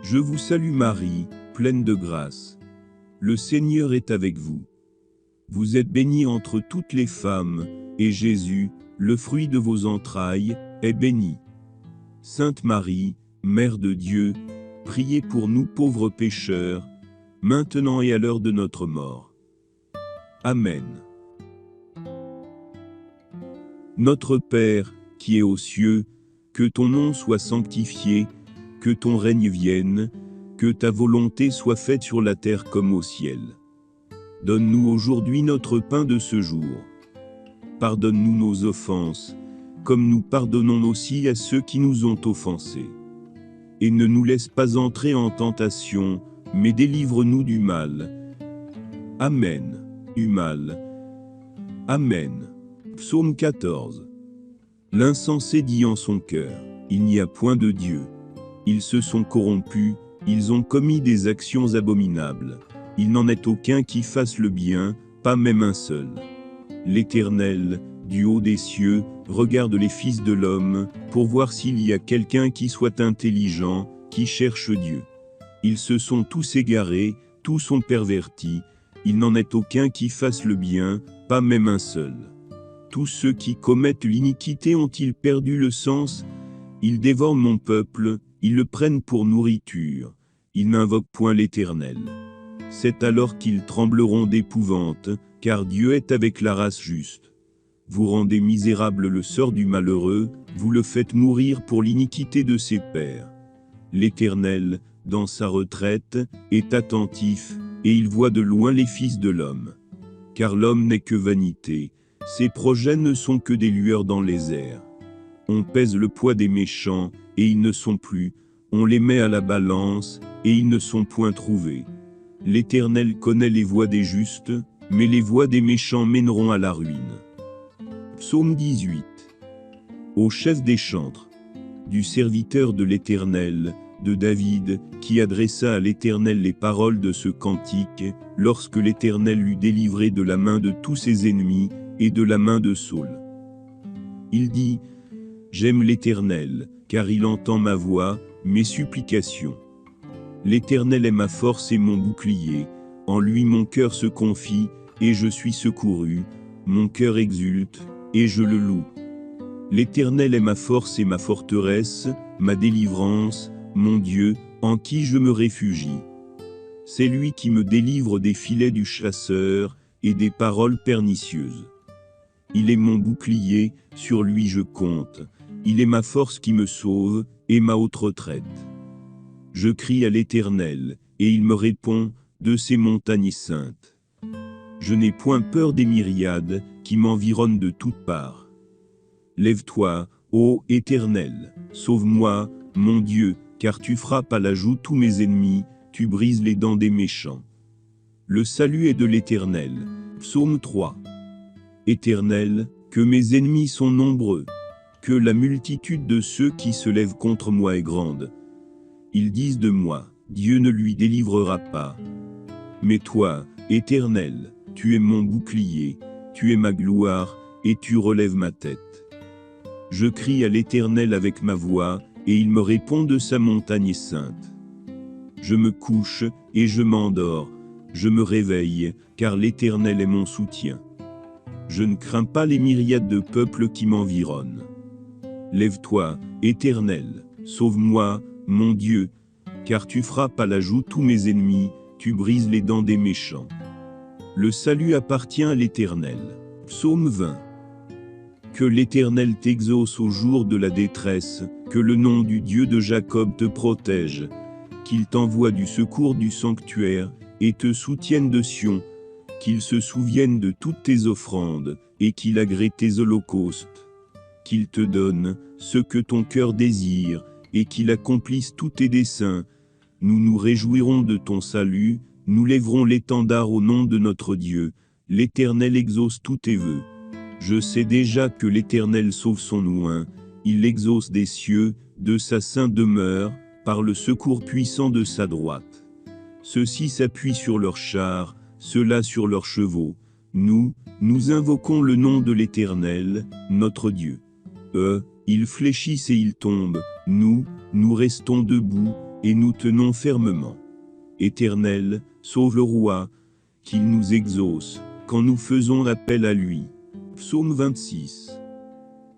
Je vous salue Marie, pleine de grâce. Le Seigneur est avec vous. Vous êtes bénie entre toutes les femmes, et Jésus, le fruit de vos entrailles, est béni. Sainte Marie, Mère de Dieu, priez pour nous pauvres pécheurs, maintenant et à l'heure de notre mort. Amen. Notre Père, qui es aux cieux, que ton nom soit sanctifié, que ton règne vienne, que ta volonté soit faite sur la terre comme au ciel. Donne-nous aujourd'hui notre pain de ce jour. Pardonne-nous nos offenses, comme nous pardonnons aussi à ceux qui nous ont offensés. Et ne nous laisse pas entrer en tentation, mais délivre-nous du mal. Amen. Du mal. Amen. Psaume 14. L'insensé dit en son cœur, il n'y a point de Dieu. Ils se sont corrompus, ils ont commis des actions abominables. Il n'en est aucun qui fasse le bien, pas même un seul. L'Éternel, du haut des cieux, regarde les fils de l'homme, pour voir s'il y a quelqu'un qui soit intelligent, qui cherche Dieu. Ils se sont tous égarés, tous sont pervertis, il n'en est aucun qui fasse le bien, pas même un seul. Tous ceux qui commettent l'iniquité ont-ils perdu le sens? Ils dévorent mon peuple, ils le prennent pour nourriture, ils n'invoquent point l'Éternel. C'est alors qu'ils trembleront d'épouvante, car Dieu est avec la race juste. Vous rendez misérable le sort du malheureux, vous le faites mourir pour l'iniquité de ses pères. L'Éternel, dans sa retraite, est attentif, et il voit de loin les fils de l'homme. Car l'homme n'est que vanité, ses projets ne sont que des lueurs dans les airs. On pèse le poids des méchants, et ils ne sont plus, on les met à la balance, et ils ne sont point trouvés. L'Éternel connaît les voies des justes, mais les voies des méchants mèneront à la ruine. Psaume 18. Au chef des chantres, du serviteur de l'Éternel, de David, qui adressa à l'Éternel les paroles de ce cantique, lorsque l'Éternel l'eut délivré de la main de tous ses ennemis, et de la main de Saul. Il dit, « J'aime l'Éternel, car il entend ma voix, mes supplications. L'Éternel est ma force et mon bouclier, en lui mon cœur se confie, et je suis secouru, mon cœur exulte, et je le loue. L'Éternel est ma force et ma forteresse, ma délivrance, mon Dieu, en qui je me réfugie. C'est lui qui me délivre des filets du chasseur, et des paroles pernicieuses. Il est mon bouclier, sur lui je compte, il est ma force qui me sauve, et ma haute retraite. Je crie à l'Éternel, et il me répond, de ses montagnes saintes. Je n'ai point peur des myriades, qui m'environnent de toutes parts. Lève-toi, ô Éternel, sauve-moi, mon Dieu, car tu frappes à la joue tous mes ennemis, tu brises les dents des méchants. Le salut est de l'Éternel. Psaume 3. Éternel, que mes ennemis sont nombreux, que la multitude de ceux qui se lèvent contre moi est grande. Ils disent de moi, Dieu ne lui délivrera pas. Mais toi, Éternel, tu es mon bouclier, tu es ma gloire, et tu relèves ma tête. Je crie à l'Éternel avec ma voix, et il me répond de sa montagne sainte. Je me couche, et je m'endors, je me réveille, car l'Éternel est mon soutien. Je ne crains pas les myriades de peuples qui m'environnent. Lève-toi, Éternel, sauve-moi, mon Dieu, car tu frappes à la joue tous mes ennemis, tu brises les dents des méchants. Le salut appartient à l'Éternel. Psaume 20. Que l'Éternel t'exauce au jour de la détresse, que le nom du Dieu de Jacob te protège, qu'il t'envoie du secours du sanctuaire, et te soutienne de Sion, qu'il se souvienne de toutes tes offrandes, et qu'il agrée tes holocaustes, qu'il te donne ce que ton cœur désire, et qu'il accomplisse tous tes desseins. Nous nous réjouirons de ton salut, nous lèverons l'étendard au nom de notre Dieu. L'Éternel exauce tous tes vœux. Je sais déjà que l'Éternel sauve son oint, il l'exauce des cieux, de sa sainte demeure, par le secours puissant de sa droite. Ceux-ci s'appuient sur leurs chars, ceux-là sur leurs chevaux. Nous invoquons le nom de l'Éternel, notre Dieu. Ils fléchissent et ils tombent, nous restons debout, et nous tenons fermement. Éternel, sauve le roi, qu'il nous exauce, quand nous faisons appel à lui. Psaume 26.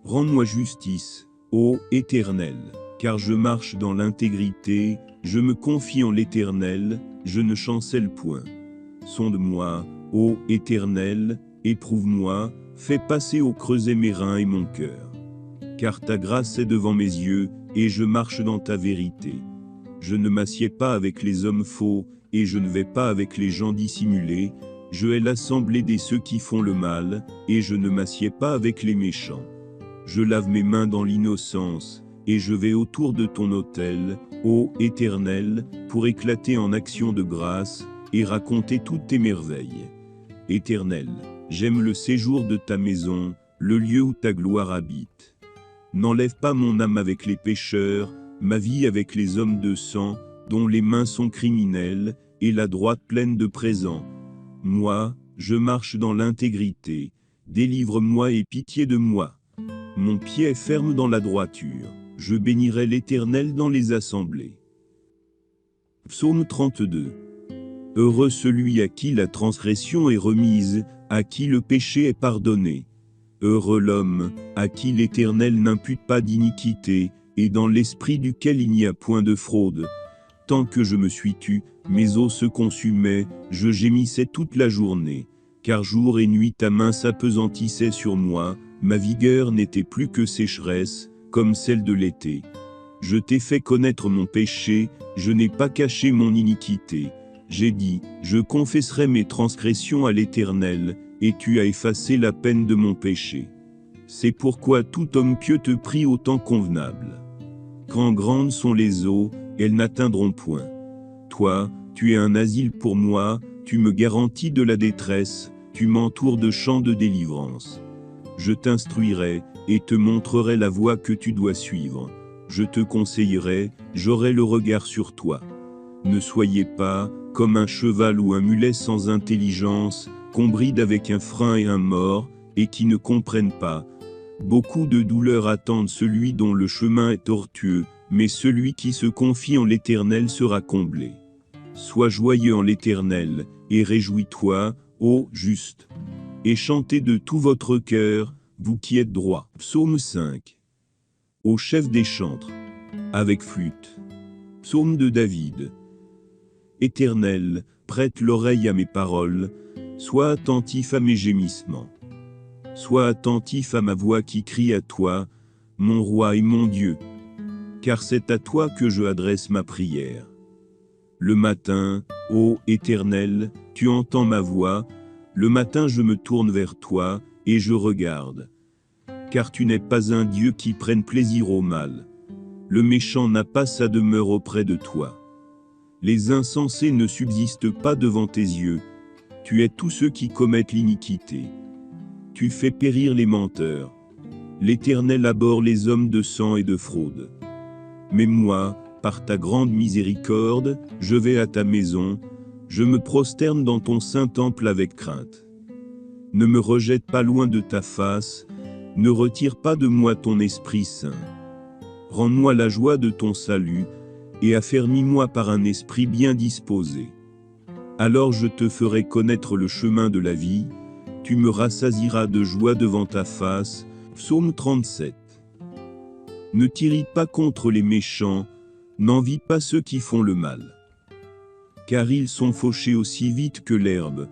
Rends-moi justice, ô Éternel, car je marche dans l'intégrité, je me confie en l'Éternel, je ne chancelle point. Sonde-moi, ô Éternel, éprouve-moi, fais passer au creuset mes reins et mon cœur. Car ta grâce est devant mes yeux, et je marche dans ta vérité. Je ne m'assieds pas avec les hommes faux, et je ne vais pas avec les gens dissimulés, je hais l'assemblée des ceux qui font le mal, et je ne m'assieds pas avec les méchants. Je lave mes mains dans l'innocence, et je vais autour de ton autel, ô Éternel, pour éclater en action de grâce, et raconter toutes tes merveilles. Éternel, j'aime le séjour de ta maison, le lieu où ta gloire habite. N'enlève pas mon âme avec les pécheurs, ma vie avec les hommes de sang, dont les mains sont criminelles, et la droite pleine de présents. Moi, je marche dans l'intégrité, délivre-moi et pitié de moi. Mon pied est ferme dans la droiture, je bénirai l'Éternel dans les assemblées. Psaume 32. Heureux celui à qui la transgression est remise, à qui le péché est pardonné. Heureux l'homme, à qui l'Éternel n'impute pas d'iniquité, et dans l'esprit duquel il n'y a point de fraude. Tant que je me suis tu, mes os se consumaient, je gémissais toute la journée. Car jour et nuit ta main s'apesantissait sur moi, ma vigueur n'était plus que sécheresse, comme celle de l'été. Je t'ai fait connaître mon péché, je n'ai pas caché mon iniquité. J'ai dit, je confesserai mes transgressions à l'Éternel, et tu as effacé la peine de mon péché. C'est pourquoi tout homme pieux te prie au temps convenable. Quand grandes sont les eaux, elles n'atteindront point. Toi, tu es un asile pour moi, tu me garantis de la détresse, tu m'entoures de chants de délivrance. Je t'instruirai, et te montrerai la voie que tu dois suivre. Je te conseillerai, j'aurai le regard sur toi. Ne soyez pas, comme un cheval ou un mulet sans intelligence, qu'on bride avec un frein et un mors, et qui ne comprennent pas. Beaucoup de douleurs attendent celui dont le chemin est tortueux, mais celui qui se confie en l'Éternel sera comblé. Sois joyeux en l'Éternel, et réjouis-toi, ô juste. Et chantez de tout votre cœur, vous qui êtes droits. Psaume 5. Au chef des chantres, avec flûte. Psaume de David. Éternel, prête l'oreille à mes paroles, sois attentif à mes gémissements. Sois attentif à ma voix qui crie à toi, mon roi et mon Dieu. Car c'est à toi que je adresse ma prière. Le matin, ô Éternel, tu entends ma voix, le matin je me tourne vers toi, et je regarde. Car tu n'es pas un Dieu qui prenne plaisir au mal. Le méchant n'a pas sa demeure auprès de toi. Les insensés ne subsistent pas devant tes yeux. Tu es tous ceux qui commettent l'iniquité. Tu fais périr les menteurs. L'Éternel abhorre les hommes de sang et de fraude. Mais moi, par ta grande miséricorde, je vais à ta maison, je me prosterne dans ton saint temple avec crainte. Ne me rejette pas loin de ta face, ne retire pas de moi ton Esprit Saint. Rends-moi la joie de ton salut, et affermis-moi par un esprit bien disposé. Alors je te ferai connaître le chemin de la vie, tu me rassasieras de joie devant ta face. Psaume 37. Ne t'irrite pas contre les méchants, n'envie pas ceux qui font le mal. Car ils sont fauchés aussi vite que l'herbe,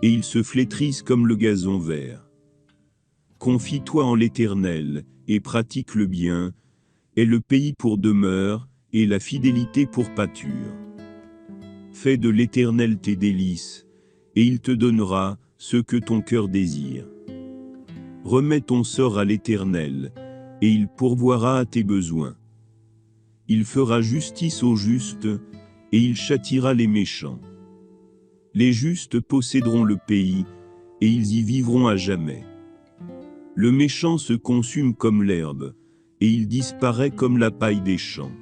et ils se flétrissent comme le gazon vert. Confie-toi en l'Éternel, et pratique le bien, aie le pays pour demeure, et la fidélité pour pâture. Fais de l'Éternel tes délices, et il te donnera ce que ton cœur désire. Remets ton sort à l'Éternel, et il pourvoira à tes besoins. Il fera justice aux justes, et il châtiera les méchants. Les justes posséderont le pays, et ils y vivront à jamais. Le méchant se consume comme l'herbe, et il disparaît comme la paille des champs.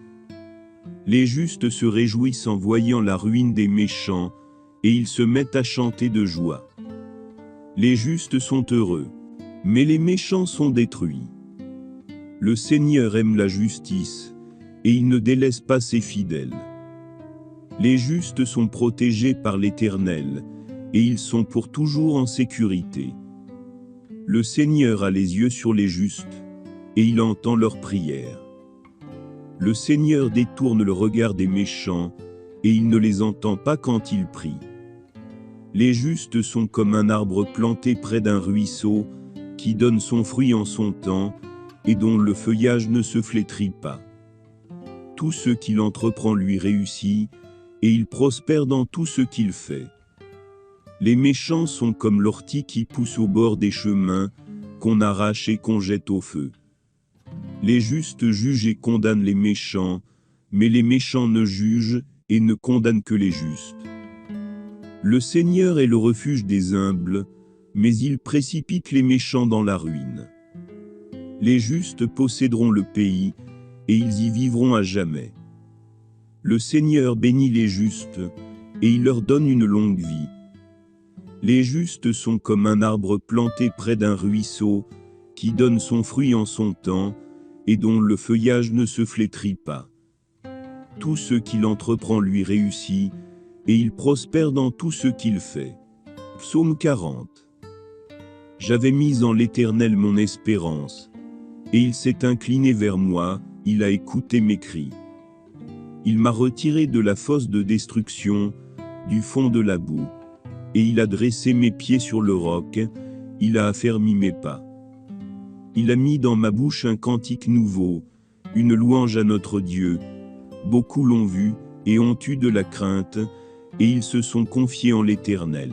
Les justes se réjouissent en voyant la ruine des méchants, et ils se mettent à chanter de joie. Les justes sont heureux, mais les méchants sont détruits. Le Seigneur aime la justice, et il ne délaisse pas ses fidèles. Les justes sont protégés par l'Éternel, et ils sont pour toujours en sécurité. Le Seigneur a les yeux sur les justes, et il entend leurs prières. Le Seigneur détourne le regard des méchants, et il ne les entend pas quand ils prient. Les justes sont comme un arbre planté près d'un ruisseau, qui donne son fruit en son temps, et dont le feuillage ne se flétrit pas. Tout ce qu'il entreprend lui réussit, et il prospère dans tout ce qu'il fait. Les méchants sont comme l'ortie qui pousse au bord des chemins, qu'on arrache et qu'on jette au feu. Les justes jugent et condamnent les méchants, mais les méchants ne jugent et ne condamnent que les justes. Le Seigneur est le refuge des humbles, mais il précipite les méchants dans la ruine. Les justes posséderont le pays, et ils y vivront à jamais. Le Seigneur bénit les justes, et il leur donne une longue vie. Les justes sont comme un arbre planté près d'un ruisseau, qui donne son fruit en son temps, et dont le feuillage ne se flétrit pas. Tout ce qu'il entreprend lui réussit, et il prospère dans tout ce qu'il fait. Psaume 40. J'avais mis en l'Éternel mon espérance, et il s'est incliné vers moi, il a écouté mes cris. Il m'a retiré de la fosse de destruction, du fond de la boue, et il a dressé mes pieds sur le roc, il a affermi mes pas. Il a mis dans ma bouche un cantique nouveau, une louange à notre Dieu. Beaucoup l'ont vu, et ont eu de la crainte, et ils se sont confiés en l'Éternel.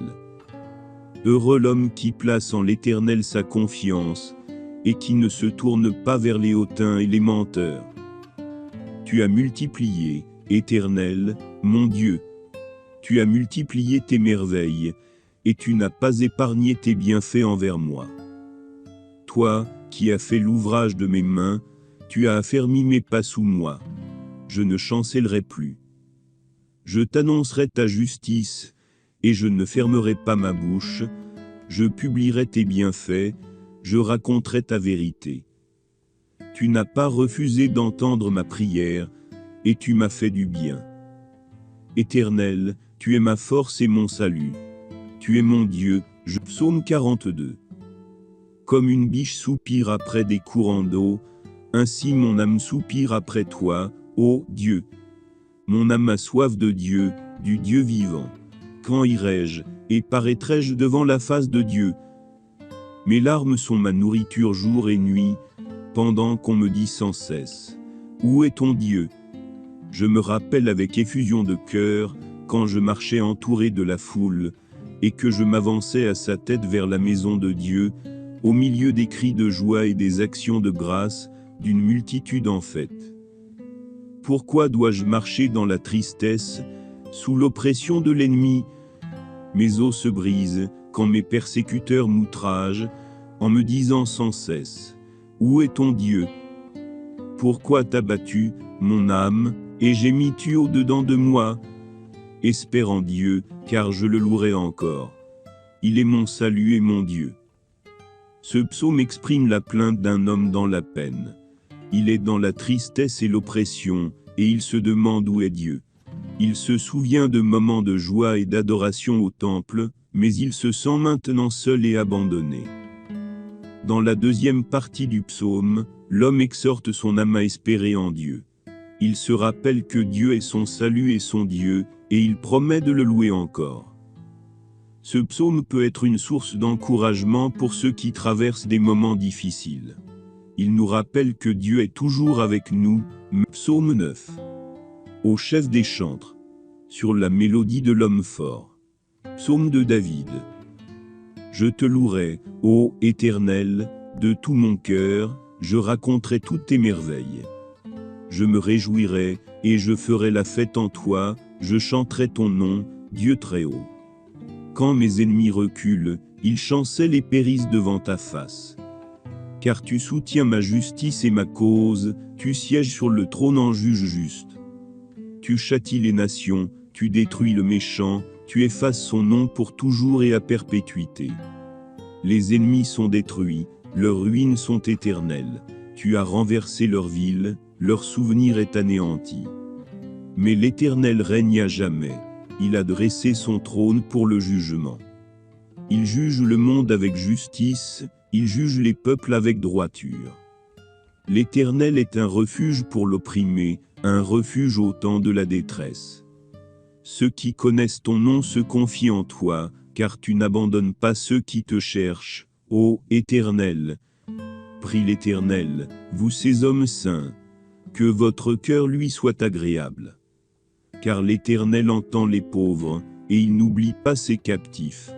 Heureux l'homme qui place en l'Éternel sa confiance, et qui ne se tourne pas vers les hautains et les menteurs. Tu as multiplié, Éternel, mon Dieu. Tu as multiplié tes merveilles, et tu n'as pas épargné tes bienfaits envers moi. Toi, qui as fait l'ouvrage de mes mains, tu as affermi mes pas sous moi. Je ne chancellerai plus. Je t'annoncerai ta justice, et je ne fermerai pas ma bouche. Je publierai tes bienfaits, je raconterai ta vérité. Tu n'as pas refusé d'entendre ma prière, et tu m'as fait du bien. Éternel, tu es ma force et mon salut. Tu es mon Dieu. Psaume 42. Comme une biche soupire après des courants d'eau, ainsi mon âme soupire après toi, ô Dieu. Mon âme a soif de Dieu, du Dieu vivant. Quand irai-je, et paraîtrai-je devant la face de Dieu? Mes larmes sont ma nourriture jour et nuit, pendant qu'on me dit sans cesse: où est ton Dieu? Je me rappelle avec effusion de cœur, quand je marchais entouré de la foule, et que je m'avançais à sa tête vers la maison de Dieu, au milieu des cris de joie et des actions de grâce, d'une multitude en fête. Pourquoi dois-je marcher dans la tristesse, sous l'oppression de l'ennemi? Mes os se brisent, quand mes persécuteurs m'outragent, en me disant sans cesse: où est ton Dieu? Pourquoi t'as battu, mon âme, et gémis-tu au-dedans de moi? Espère en Dieu, car je le louerai encore. Il est mon salut et mon Dieu. Ce psaume exprime la plainte d'un homme dans la peine. Il est dans la tristesse et l'oppression, et il se demande où est Dieu. Il se souvient de moments de joie et d'adoration au temple, mais il se sent maintenant seul et abandonné. Dans la deuxième partie du psaume, l'homme exhorte son âme à espérer en Dieu. Il se rappelle que Dieu est son salut et son Dieu, et il promet de le louer encore. Ce psaume peut être une source d'encouragement pour ceux qui traversent des moments difficiles. Il nous rappelle que Dieu est toujours avec nous. Psaume 9. Au chef des chantres, sur la mélodie de l'homme fort. Psaume de David. Je te louerai, ô Éternel, de tout mon cœur, je raconterai toutes tes merveilles. Je me réjouirai, et je ferai la fête en toi, je chanterai ton nom, Dieu très haut. Quand mes ennemis reculent, ils chancellent et périssent devant ta face. Car tu soutiens ma justice et ma cause, tu sièges sur le trône en juge juste. Tu châties les nations, tu détruis le méchant, tu effaces son nom pour toujours et à perpétuité. Les ennemis sont détruits, leurs ruines sont éternelles. Tu as renversé leur ville, leur souvenir est anéanti. Mais l'Éternel règne à jamais. Il a dressé son trône pour le jugement. Il juge le monde avec justice, il juge les peuples avec droiture. L'Éternel est un refuge pour l'opprimé, un refuge au temps de la détresse. Ceux qui connaissent ton nom se confient en toi, car tu n'abandonnes pas ceux qui te cherchent, ô Éternel. Prie l'Éternel, vous ces hommes saints, que votre cœur lui soit agréable. Car l'Éternel entend les pauvres, et il n'oublie pas ses captifs.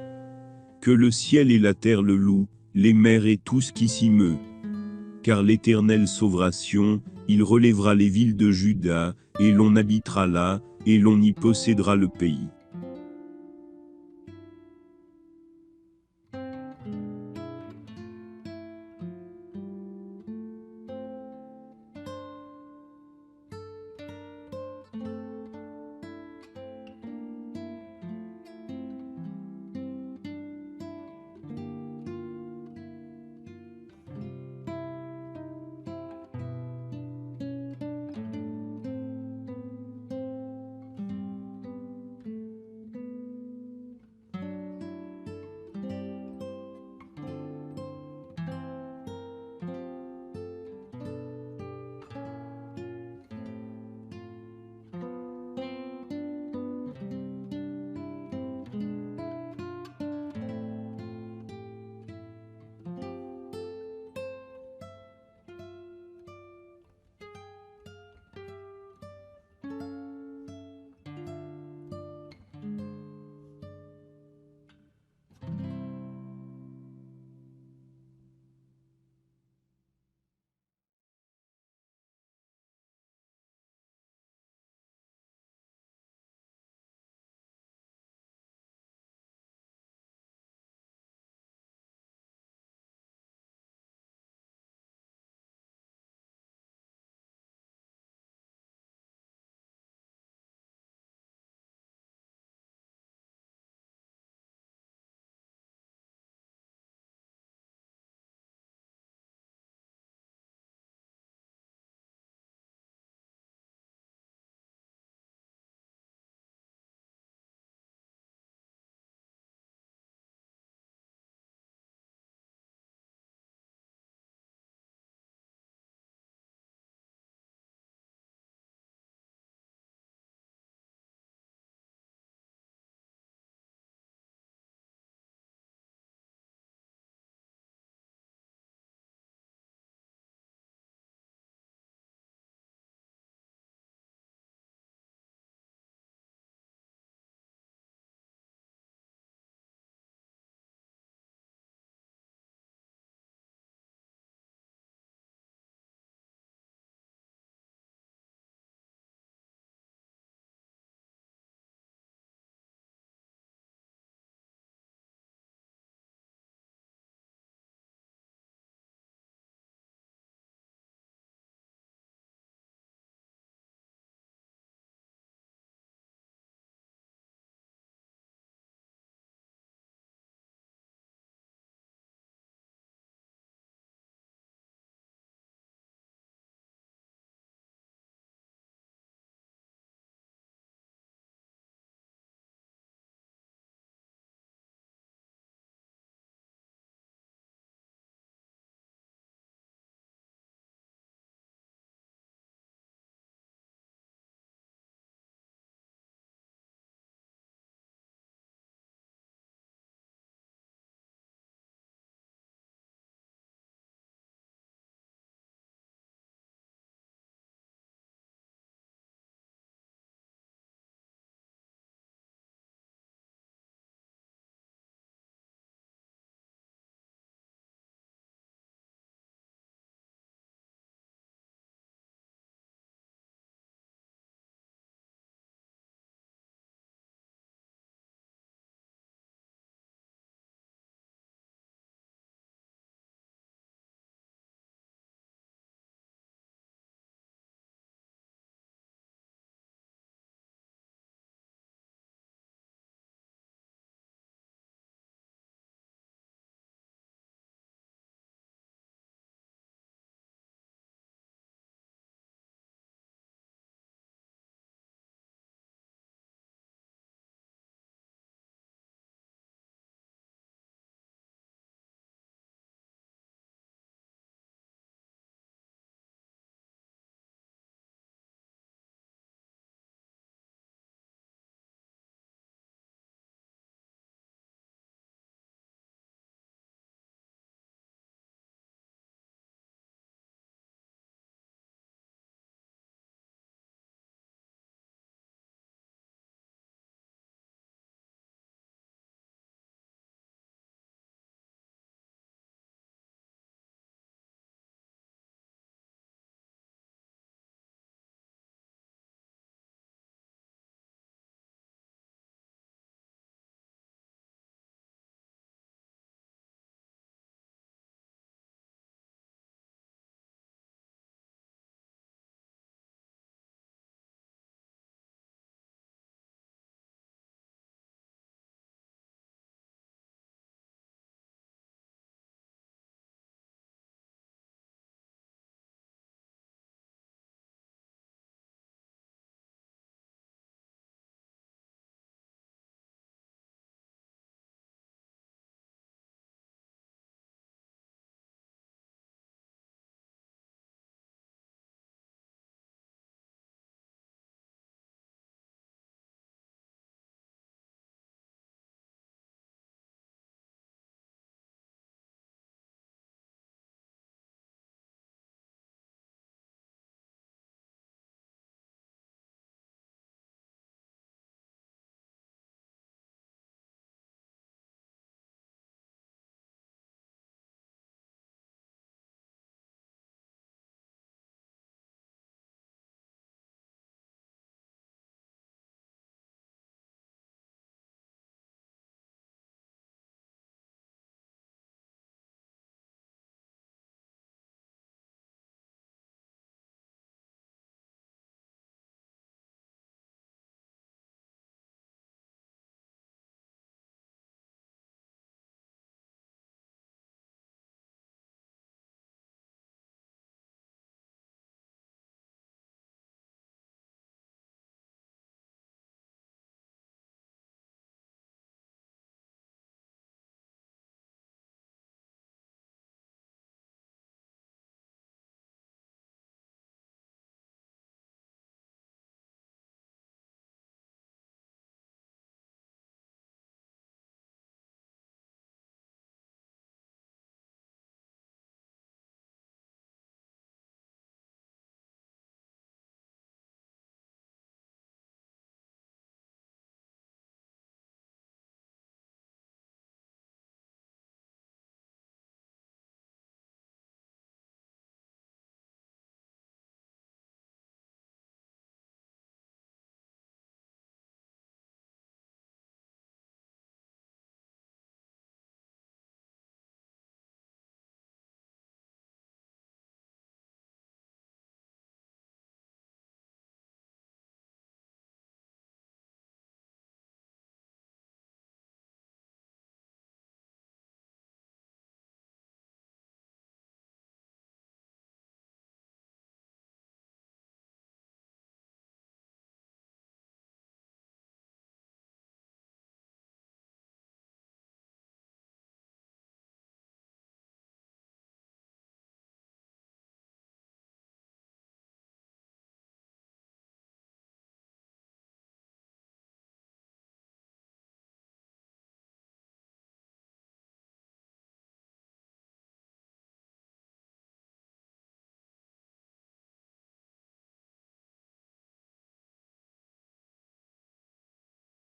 Que le ciel et la terre le louent, les mers et tout ce qui s'y meut. Car l'Éternel sauvera Sion, il relèvera les villes de Juda, et l'on habitera là, et l'on y possédera le pays.